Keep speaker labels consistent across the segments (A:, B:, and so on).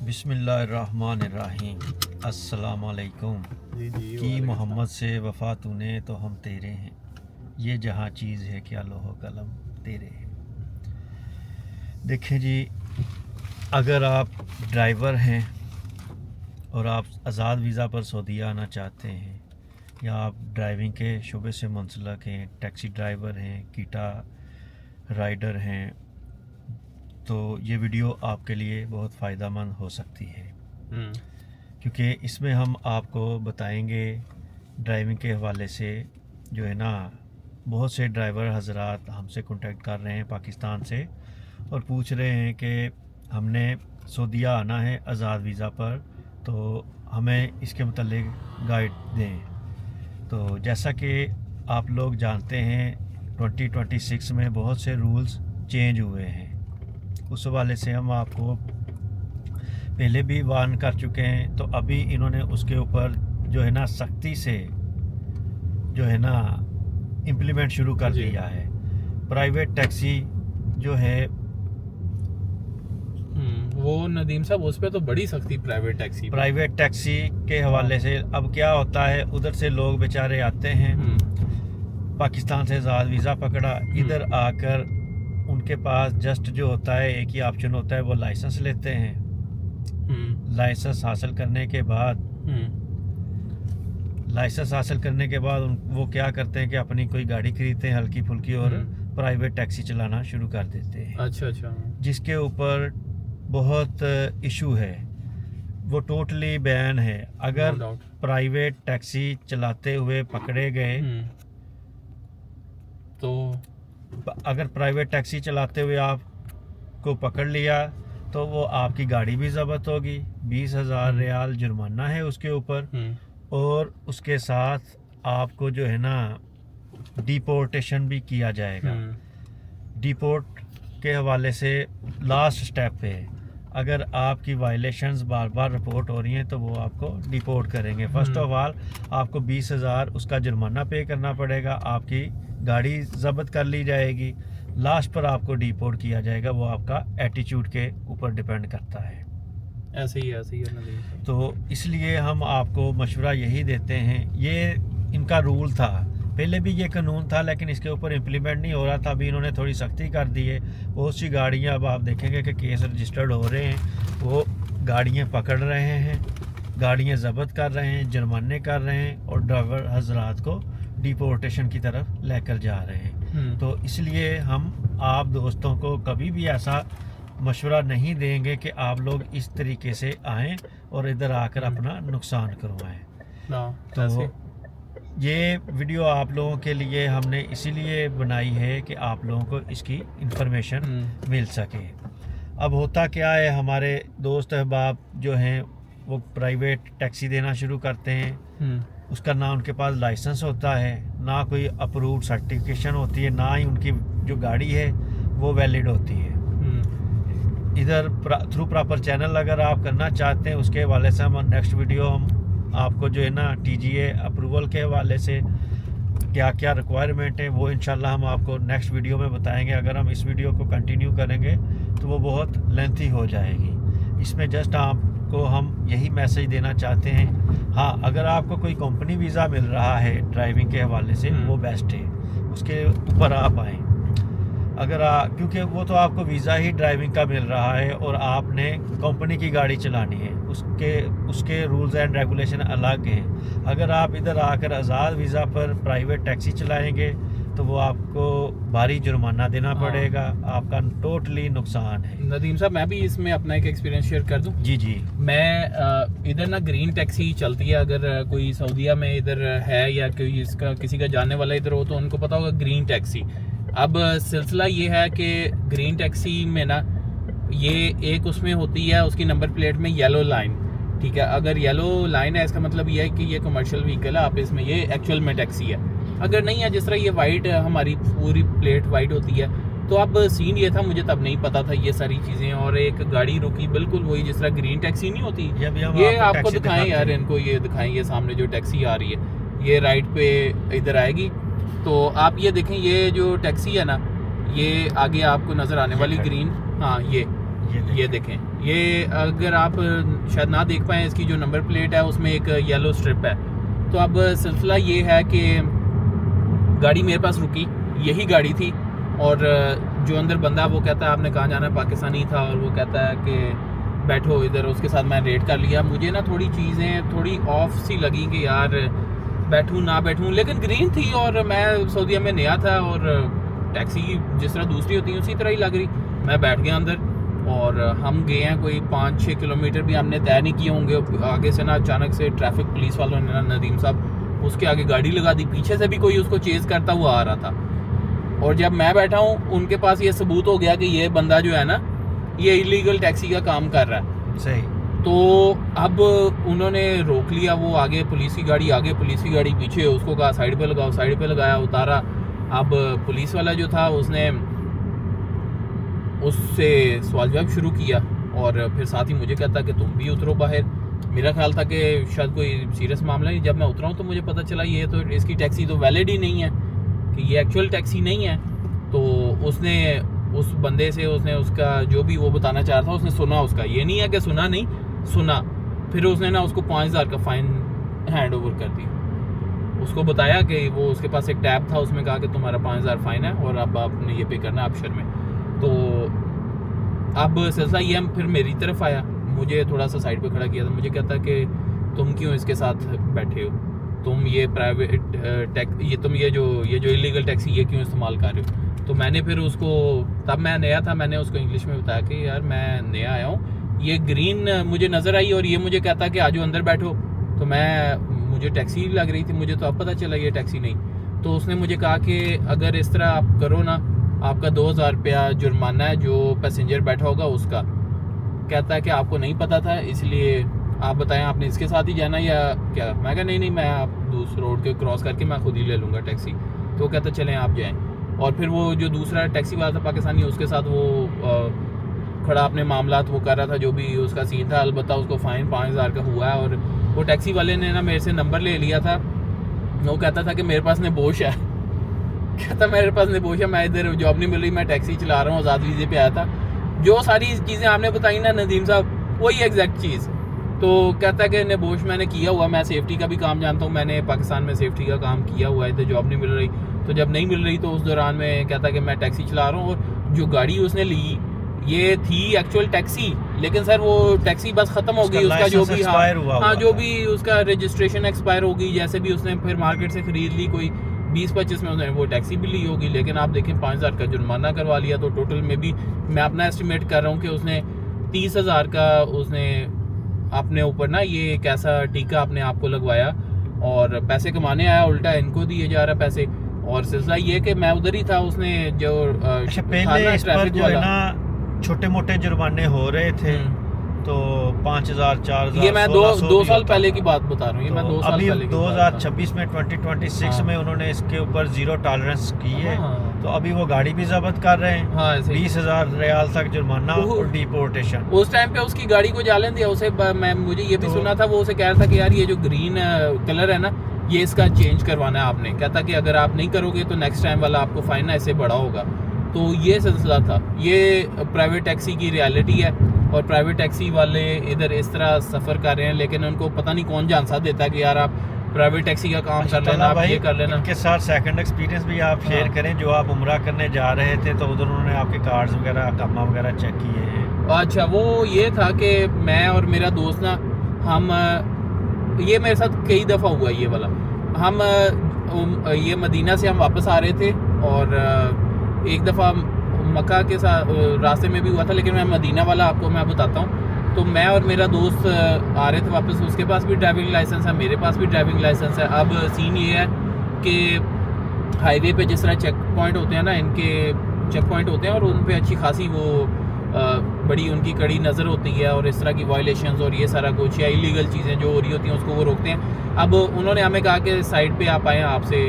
A: बिस्मिल्लाहिर्रहमानिर्रहीम। अस्सलाम वालेकुम। कि मोहम्मद से वफ़ा तूने तो हम तेरे हैं, ये जहाँ चीज़ है क्या लोहो कलम तेरे हैं। देखें जी, अगर आप ड्राइवर हैं और आप आज़ाद वीज़ा पर सऊदी आना चाहते हैं, या आप ड्राइविंग के शुबे से मुंसलिक हैं, टैक्सी ड्राइवर हैं, कीटा राइडर हैं, तो ये वीडियो आपके लिए बहुत फ़ायदेमंद हो सकती है। क्योंकि इसमें हम आपको बताएंगे ड्राइविंग के हवाले से, जो है ना, बहुत से ड्राइवर हजरात हमसे कांटेक्ट कर रहे हैं पाकिस्तान से और पूछ रहे हैं कि हमने सऊदीया आना है आज़ाद वीज़ा पर, तो हमें इसके मुतल्लिक गाइड दें। तो जैसा कि आप लोग जानते हैं 2026 में बहुत से रूल्स चेंज हुए हैं। उस हवाले से हम आपको पहले भी वार्न कर चुके हैं, तो अभी इन्होंने उसके ऊपर जो है ना सख्ती से जो है ना इम्प्लीमेंट शुरू कर दिया है। प्राइवेट टैक्सी जो है
B: वो नदीम साहब, उस पर तो बड़ी सख्ती प्राइवेट टैक्सी
A: के हवाले से। अब क्या होता है, उधर से लोग बेचारे आते हैं, पाकिस्तान से आज़ाद वीज़ा पकड़ा, इधर आकर उनके पास जस्ट जो होता है एक ही ऑप्शन होता है, वो लाइसेंस लेते हैं। लाइसेंस हासिल करने के बाद वो क्या करते हैं कि अपनी कोई गाड़ी खरीदते हैं हल्की फुल्की और प्राइवेट टैक्सी चलाना शुरू कर देते हैं।
B: अच्छा।
A: जिसके ऊपर बहुत इशू है, वो टोटली बैन है। अगर प्राइवेट टैक्सी चलाते हुए पकड़े गए,
B: तो
A: अगर प्राइवेट टैक्सी चलाते हुए आपको पकड़ लिया तो वो आपकी गाड़ी भी ज़ब्त होगी, 20,000 रियाल जुर्माना है उसके ऊपर, और उसके साथ आपको जो है ना डिपोर्टेशन भी किया जाएगा। डिपोर्ट के हवाले से लास्ट स्टेप पे है, अगर आपकी वायलेशंस बार बार रिपोर्ट हो रही हैं तो वो आपको डिपोर्ट करेंगे। फर्स्ट ऑफ ऑल आपको 20,000 उसका जुर्माना पे करना पड़ेगा, आपकी गाड़ी जब्त कर ली जाएगी, लास्ट पर आपको डिपोर्ट किया जाएगा। वो आपका एटीट्यूड के ऊपर डिपेंड करता है।
B: ऐसे ही है।
A: तो इसलिए हम आपको मशवरा यही देते हैं, ये इनका रूल था, पहले भी ये कानून था लेकिन इसके ऊपर इम्प्लीमेंट नहीं हो रहा था। अभी इन्होंने थोड़ी सख्ती कर दी है। बहुत सी गाड़ियाँ अब आप देखेंगे कि केस रजिस्टर्ड हो रहे हैं, वो गाड़ियाँ पकड़ रहे हैं, गाड़ियाँ जब्त कर रहे हैं, जुर्माने कर रहे हैं और ड्राइवर हजरात को डिपोर्टेशन की तरफ लेकर जा रहे हैं। तो इसलिए हम आप दोस्तों को कभी भी ऐसा मशवरा नहीं देंगे कि आप लोग इस तरीके से आएँ और इधर आकर अपना नुकसान करवाएं। तो ये वीडियो आप लोगों के लिए हमने इसीलिए बनाई है कि आप लोगों को इसकी इंफॉर्मेशन मिल सके। अब होता क्या है, हमारे दोस्त अहबाब जो हैं वो प्राइवेट टैक्सी देना शुरू करते हैं, उसका ना उनके पास लाइसेंस होता है, ना कोई अप्रूव्ड सर्टिफिकेशन होती है, ना ही उनकी जो गाड़ी है वो वैलिड होती है। इधर थ्रू प्रॉपर चैनल अगर आप करना चाहते हैं, उसके हवाले से हम नेक्स्ट वीडियो हम आपको जो है ना TGA अप्रूवल के हवाले से क्या क्या रिक्वायरमेंट है वो इंशाल्लाह हम आपको नेक्स्ट वीडियो में बताएंगे। अगर हम इस वीडियो को कंटिन्यू करेंगे तो वो बहुत लेंथी हो जाएगी। इसमें जस्ट आपको हम यही मैसेज देना चाहते हैं, हाँ, अगर आपको कोई कंपनी वीज़ा मिल रहा है ड्राइविंग के हवाले से वो बेस्ट है, उसके ऊपर आप आएँ। अगर क्योंकि वो तो आपको वीज़ा ही ड्राइविंग का मिल रहा है और आपने कंपनी की गाड़ी चलानी है, उसके रूल्स एंड रेगुलेशन अलग हैं। अगर आप इधर आकर आज़ाद वीज़ा पर प्राइवेट टैक्सी चलाएंगे तो वो आपको भारी जुर्माना देना पड़ेगा, आपका टोटली नुकसान है।
B: नदीम साहब, मैं भी इसमें अपना एक एक्सपीरियंस शेयर कर दूं।
A: जी।
B: मैं इधर ना ग्रीन टैक्सी चलती है, अगर कोई सऊदीया में इधर है या कोई इसका किसी का जानने वाला इधर हो तो उनको पता होगा ग्रीन टैक्सी। अब सिलसिला ये है कि ग्रीन टैक्सी में ना ये एक उसमें होती है, उसकी नंबर प्लेट में येलो लाइन, ठीक है। अगर येलो लाइन है इसका मतलब ये है कि ये कमर्शियल व्हीकल है, आप इसमें, ये एक्चुअल में टैक्सी है। अगर नहीं है, जिस तरह ये वाइट हमारी पूरी प्लेट वाइट होती है, तो अब सीन ये था, मुझे तब नहीं पता था ये सारी चीज़ें, और एक गाड़ी रुकी बिल्कुल वही जिस तरह ग्रीन टैक्सी नहीं होती। ये आपको दिखाएं यार, इनको ये दिखाएं, ये सामने जो टैक्सी आ रही है ये राइट पे इधर आएगी, तो आप ये देखें, ये जो टैक्सी है ना, ये आगे आपको नज़र आने वाली ग्रीन, हाँ, ये देखें, ये अगर आप शायद ना देख पाएँ, इसकी जो नंबर प्लेट है उसमें एक येलो स्ट्रिप है। तो अब सिलसिला ये है कि गाड़ी मेरे पास रुकी, यही गाड़ी थी, और जो अंदर बंदा वो कहता है आपने कहाँ जाना है, पाकिस्तानी था, और वो कहता है कि बैठो इधर। उसके साथ मैं रेड कर लिया। मुझे ना थोड़ी चीज़ें थोड़ी ऑफ सी लगी कि यार बैठूं ना बैठूं, लेकिन ग्रीन थी और मैं सऊदीया में नया था और टैक्सी जिस तरह दूसरी होती है उसी तरह ही लग रही। मैं बैठ गया अंदर और हम गए हैं, कोई 5-6 किलोमीटर भी हमने तय नहीं किए होंगे। आगे से ना अचानक से ट्रैफिक पुलिस वालों ने ना, नदीम साहब उसके आगे गाड़ी लगा दी, पीछे से भी कोई उसको चेज़ करता हुआ आ रहा था। और जब मैं बैठा हूँ उनके पास ये सबूत हो गया कि ये बंदा जो है ना ये इलीगल टैक्सी का काम कर रहा है।
A: सही।
B: तो अब उन्होंने रोक लिया, वो आगे पुलिस की गाड़ी, आगे पुलिस की गाड़ी पीछे, उसको कहा साइड पे लगाओ, साइड पे लगाया, उतारा। अब पुलिस वाला जो था उसने उससे सवाल जवाब शुरू किया और फिर साथ ही मुझे कहता कि तुम भी उतरो बाहर। मेरा ख्याल था कि शायद कोई सीरियस मामला नहीं। जब मैं उतरा हूँ तो मुझे पता चला ये तो इसकी टैक्सी तो वैलिड ही नहीं है, कि ये एक्चुअल टैक्सी नहीं है। तो उसने उस बंदे से उसने उसका जो भी वो बताना चाह रहा था उसने सुना, उसका ये नहीं है कि सुना नहीं, सुना। फिर उसने ना उसको 5000 का फ़ाइन हैंड ओवर कर दिया। उसको बताया कि वो उसके पास एक टैब था, उसमें कहा कि तुम्हारा 5000 फ़ाइन है और अब आपने ये पे करना है अबशर में। तो अब सिलसिला ये फिर मेरी तरफ आया, मुझे थोड़ा सा साइड पे खड़ा किया था। मुझे कहता कि तुम क्यों इसके साथ बैठे हो, तुम ये प्राइवेट ये जो इलीगल टैक्सी ये क्यों इस्तेमाल कर रहे हो। तो मैंने फिर उसको, तब मैं नया था, मैंने उसको इंग्लिश में बताया कि यार मैं नया आया हूँ, ये ग्रीन मुझे नज़र आई और ये मुझे कहता कि आजो अंदर बैठो। तो मुझे टैक्सी लग रही थी, मुझे तो अब पता चला ये टैक्सी नहीं। तो उसने मुझे कहा कि अगर इस तरह आप करो ना, आपका 2000 रुपया जुर्माना है जो पैसेंजर बैठा होगा उसका। कहता है कि आपको नहीं पता था, इसलिए आप बताएं आपने इसके साथ ही जाना या क्या। मैं कहा नहीं, मैं आप दूसरे रोड के क्रॉस करके मैं खुद ही ले लूँगा टैक्सी। तो कहता चलें आप जाएं। और फिर वो जो दूसरा टैक्सी वाला था पाकिस्तानी, उसके साथ वो खड़ा अपने मामलात वो कर रहा था, जो भी उसका सीन था। अलबत्ता उसको फ़ाइन 5000 का हुआ है। और वो टैक्सी वाले ने ना मेरे से नंबर ले लिया था। वो कहता था कि मेरे पास नबोश है, कहता मेरे पास नबोश है, मैं इधर जॉब नहीं मिल रही, मैं टैक्सी चला रहा हूँ, आज़ाद वीज़े पे आया था। जो सारी चीज़ें आपने बताई ना नदीम साहब, वही एग्जैक्ट चीज़। तो कहता है कि नबोश मैंने किया हुआ, मैं सेफ्टी का भी काम जानता हूँ, मैंने पाकिस्तान में सेफ्टी का काम किया हुआ है, इधर जॉब नहीं मिल रही। तो जब नहीं मिल रही तो उस दौरान में कहता कि मैं टैक्सी चला रहा हूँ। और जो गाड़ी उसने ली ये थी एक्चुअल टैक्सी, लेकिन सर वो टैक्सी बस ख़त्म हो गई, उसका जो भी हाँ जो भी उसका रजिस्ट्रेशन एक्सपायर हो गई। जैसे भी उसने फिर मार्केट से ख़रीद ली, कोई 20-25 में उसने वो टैक्सी भी ली होगी, लेकिन आप देखें 5000 का जुर्माना करवा लिया। तो टोटल में भी मैं अपना एस्टिमेट कर रहा हूँ कि उसने 30,000 का उसने अपने ऊपर ना ये एक ऐसा टीका अपने आप को लगवाया और पैसे कमाने आया, उल्टा इनको दिए जा रहा पैसे। और सिलसिला ये कि मैं उधर ही था, उसने जो
A: पहले इस पर जो है ना छोटे मोटे जुर्माने हो रहे थे, तो 5000 4000,
B: ये मैं 2 साल पहले की बात बता रहा हूँ। ये मैं 2 साल पहले
A: 2026 में 2026 में उन्होंने इसके ऊपर 0 टॉलरेंस की है। तो अभी वो गाड़ी भी जब्त कर रहे हैं। 20,000 रियाल तक जुर्माना और डिपोर्टेशन।
B: उस टाइम पे उसकी गाड़ी को जालन दिया उसे। मुझे ये भी सुना था, वो उसे कह रहा था कि यार ये जो ग्रीन कलर है ना, ये इसका चेंज करवाना है आपने। कहता कि अगर आप नहीं करोगे तो नेक्स्ट टाइम वाला आपको फाइन ना ऐसे बड़ा होगा। तो ये सिलसिला था। ये प्राइवेट टैक्सी की रियलिटी है और प्राइवेट टैक्सी वाले इधर इस तरह सफ़र कर रहे हैं, लेकिन उनको पता नहीं कौन जान सा देता है कि यार आप प्राइवेट टैक्सी का काम कर लेना, आप ये कर लेना।
A: इनके साथ सेकंड एक्सपीरियंस भी आप शेयर करें। जो आप उम्रा करने जा रहे थे तो उधर उन्होंने आपके कार्ड्स वगैरह, अकामा वगैरह चेक किए हैं?
B: अच्छा, वो ये था कि मैं और मेरा दोस्त ना, हम ये मेरे साथ कई दफ़ा हुआ ये वाला। हम ये मदीना से हम वापस आ रहे थे और एक दफ़ा मक्का के साथ रास्ते में भी हुआ था, लेकिन मैं मदीना वाला आपको मैं बताता हूँ। तो मैं और मेरा दोस्त आ रहे थे वापस, उसके पास भी ड्राइविंग लाइसेंस है, मेरे पास भी ड्राइविंग लाइसेंस है। अब सीन ये है कि हाईवे पे जिस तरह चेक पॉइंट होते हैं ना, इनके चेक पॉइंट होते हैं और उन पे अच्छी खासी वो बड़ी उनकी कड़ी नज़र होती है और इस तरह की वायलेशंस और ये सारा कुछ या इलीगल चीज़ें जो हो रही होती हैं उसको वो रोकते हैं। अब उन्होंने हमें कहा कि साइड पे आप आएँ, आपसे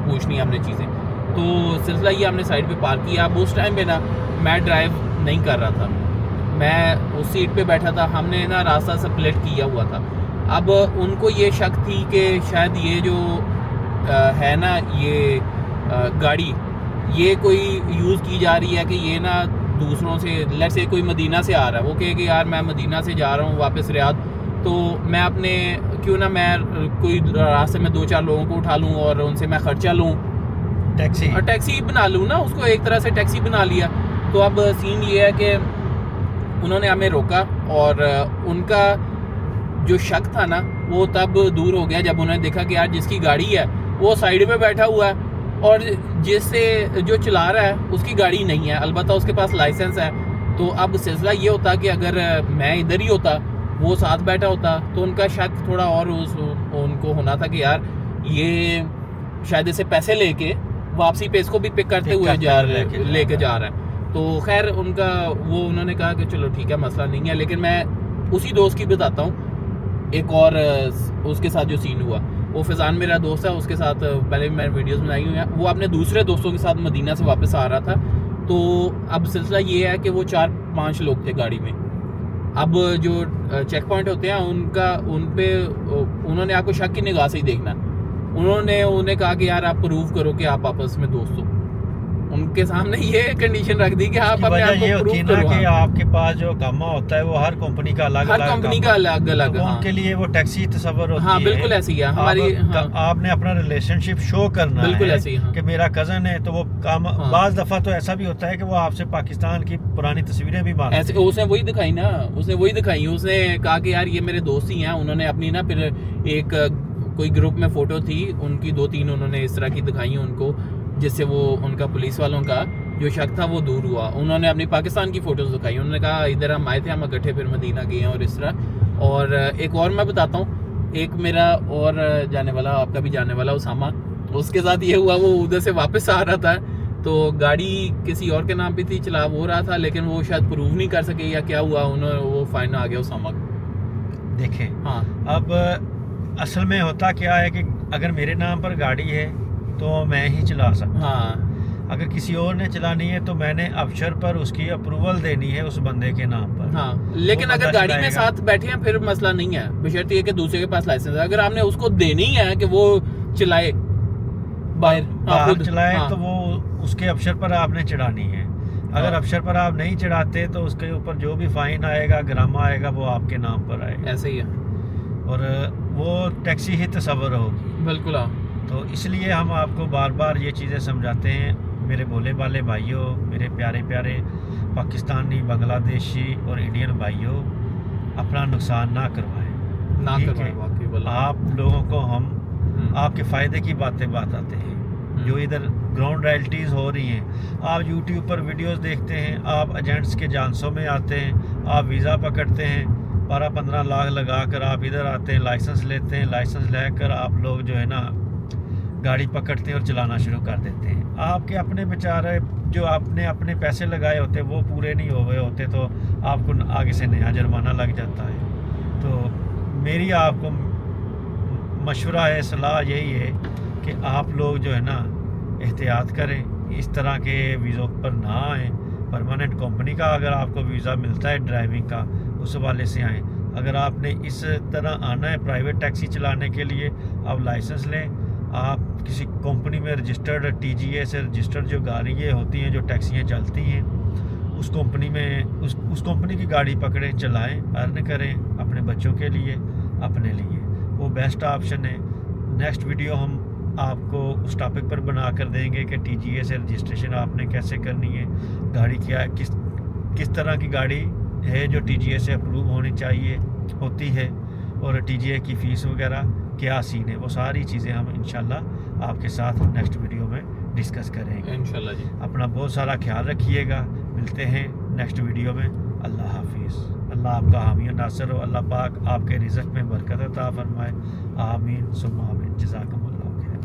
B: पूछनी है हमने चीज़ें। तो सिलसिला ये हमने साइड पे पार्क किया। अब उस टाइम पे ना मैं ड्राइव नहीं कर रहा था, मैं उस सीट पे बैठा था। हमने ना रास्ता स्प्लिट किया हुआ था। अब उनको ये शक थी कि शायद ये जो है ना ये गाड़ी ये कोई यूज़ की जा रही है कि ये ना दूसरों से, लेट्स से कोई मदीना से आ रहा है, वो कहे कि यार मैं मदीना से जा रहा हूँ वापस रियाद, तो मैं अपने क्यों ना मैं कोई रास्ते में 2-4 लोगों को उठा लूँ और उनसे मैं खर्चा लूँ, टैक्सी बना लूँ ना उसको, एक तरह से टैक्सी बना लिया। तो अब सीन ये है कि उन्होंने हमें रोका और उनका जो शक था ना वो तब दूर हो गया जब उन्होंने देखा कि यार जिसकी गाड़ी है वो साइड में बैठा हुआ है और जिससे जो चला रहा है उसकी गाड़ी नहीं है, अलबत्ता उसके पास लाइसेंस है। तो अब सिलसिला ये होता कि अगर मैं इधर ही होता, वो साथ बैठा होता, तो उनका शक थोड़ा और उनको होना था कि यार ये शायद इसे पैसे लेके वापसी पे इसको भी पिक करते हुए लेके जा रहा है। तो खैर उनका वो उन्होंने कहा कि चलो ठीक है मसला नहीं है। लेकिन मैं उसी दोस्त की बताता हूँ एक और उसके साथ जो सीन हुआ। वो फैज़ान मेरा दोस्त है, उसके साथ पहले भी मैंने वीडियोस बनाई हुई हैं। वो अपने दूसरे दोस्तों के साथ मदीना से वापस आ रहा था। तो अब सिलसिला ये है कि वो 4-5 लोग थे गाड़ी में। अब जो चेक पॉइंट होते हैं उन पे उन्होंने आपको शक की निगाह से ही देखना। उन्होंने उन्हें कहा कि यार आप प्रूव करो कि आप आपस में दोस्त हो। उनके सामने ये कंडीशन रख दी कि आप अपने आप को प्रूव करो।
A: कि आपके पास जो कामा होता है वो हर कंपनी का अलग
B: हर कंपनी का अलग अलग,
A: तो उनके लिए वो टैक्सी तस्वर होती है।
B: हाँ बिल्कुल ऐसी है हमारी।
A: आपने अपना रिलेशनशिप शो करना
B: बिल्कुल
A: है
B: ऐसी है
A: कि मेरा कजन है, तो वो काम बाज दफा तो ऐसा भी होता है कि वो आपसे पाकिस्तान की पुरानी तस्वीरें भी मांगते
B: ऐसे। उसने वही दिखाई ना, उसने कहा कि यार ये मेरे दोस्त ही हैं। उन्होंने अपनी ना फिर एक कोई ग्रुप में फोटो थी उनकी 2-3 उन्होंने इस तरह की दिखाई उनको, जिससे वो उनका पुलिस वालों का जो शक था वो दूर हुआ। उन्होंने अपनी पाकिस्तान की फ़ोटोज़ दिखाई। उन्होंने कहा इधर हम आए थे, हम इकट्ठे फिर मदीना गए हैं और इस तरह। और एक और मैं बताता हूँ, एक मेरा और जाने वाला, आपका भी जाने वाला उसामा, उसके साथ ये हुआ। वो उधर से वापस आ रहा था तो गाड़ी किसी और के नाम पे थी, चला वो रहा था, लेकिन वो शायद प्रूव नहीं कर सके या क्या हुआ, उन्होंने वो फाइन आ गया उसामा को।
A: देखें
B: हाँ
A: अब असल में होता क्या है कि अगर मेरे नाम पर गाड़ी है तो मैं ही चला सकता।
B: हाँ
A: अगर किसी और ने चलानी है तो मैंने अफसर पर उसकी अप्रूवल देनी है उस बंदे के नाम पर।
B: हाँ लेकिन अगर गाड़ी में साथ बैठे हैं फिर मसला नहीं है, बशर्ते ये कि दूसरे के पास लाइसेंस है। अगर आपने उसको देनी है कि वो चलाए
A: बाहर चलाए
B: हाँ।
A: तो वो उसके अफसर पर आपने चढ़ानी है। अगर अफसर पर आप नहीं चढ़ाते तो उसके ऊपर जो भी फाइन आएगा, ग्रामा आएगा, वो आपके नाम पर आएगा।
B: ऐसे ही है
A: और वो टैक्सी ही तस्वर होगी।
B: बिल्कुल।
A: तो इसलिए हम आपको बार बार ये चीज़ें समझाते हैं मेरे भोले भाले भाइयों, मेरे प्यारे प्यारे पाकिस्तानी, बांग्लादेशी और इंडियन भाइयों, अपना नुकसान ना करवाएं।
B: ना करवाएं वाकई।
A: आप लोगों को हम आपके फ़ायदे की बातें बताते हैं। जो इधर ग्राउंड रॉयल्टीज़ हो रही हैं, आप यूट्यूब पर वीडियोस देखते हैं, आप एजेंट्स के जानसों में आते हैं, आप वीज़ा पकड़ते हैं, 12-15 लाख लगा कर आप इधर आते हैं, लाइसेंस लेते हैं, लाइसेंस लेकर आप लोग जो है ना गाड़ी पकड़ते हैं और चलाना शुरू कर देते हैं। आपके अपने बेचारे जो आपने अपने पैसे लगाए होते वो पूरे नहीं हो गए होते तो आपको आगे से नया जुर्माना लग जाता है। तो मेरी आपको मशवरा है, सलाह यही है कि आप लोग जो है ना एहतियात करें, इस तरह के वीज़ों पर ना आएँ। परमानेंट कंपनी का अगर आपको वीज़ा मिलता है ड्राइविंग का, उस वाले से आएँ। अगर आपने इस तरह आना है प्राइवेट टैक्सी चलाने के लिए, आप लाइसेंस लें, आप किसी कंपनी में रजिस्टर्ड TGA से रजिस्टर्ड जो गाड़ियाँ होती हैं, जो टैक्सियाँ चलती हैं, उस कंपनी में उस कंपनी की गाड़ी पकड़ें, चलाएं, अर्न करें अपने बच्चों के लिए, अपने लिए। वो बेस्ट ऑप्शन है। नेक्स्ट वीडियो हम आपको उस टॉपिक पर बना कर देंगे कि TGA से रजिस्ट्रेशन आपने कैसे करनी है, गाड़ी क्या किस तरह की गाड़ी है जो TGA से अप्रूव होनी चाहिए होती है, और TGA की फ़ीस वगैरह क्या सीन है। वो सारी चीज़ें हम इंशाल्लाह आपके साथ नेक्स्ट वीडियो में डिस्कस करेंगे
B: इंशाल्लाह जी।
A: अपना बहुत सारा ख्याल रखिएगा। मिलते हैं नेक्स्ट वीडियो में। अल्लाह हाफिज़। अल्लाह आपका हामी और नासर हो। अल्लाह पाक आपके रिज़्क़ में बरकत अता फरमाए। आमीन सुम्मा आमीन। जज़ाकमुल्लाह खैर।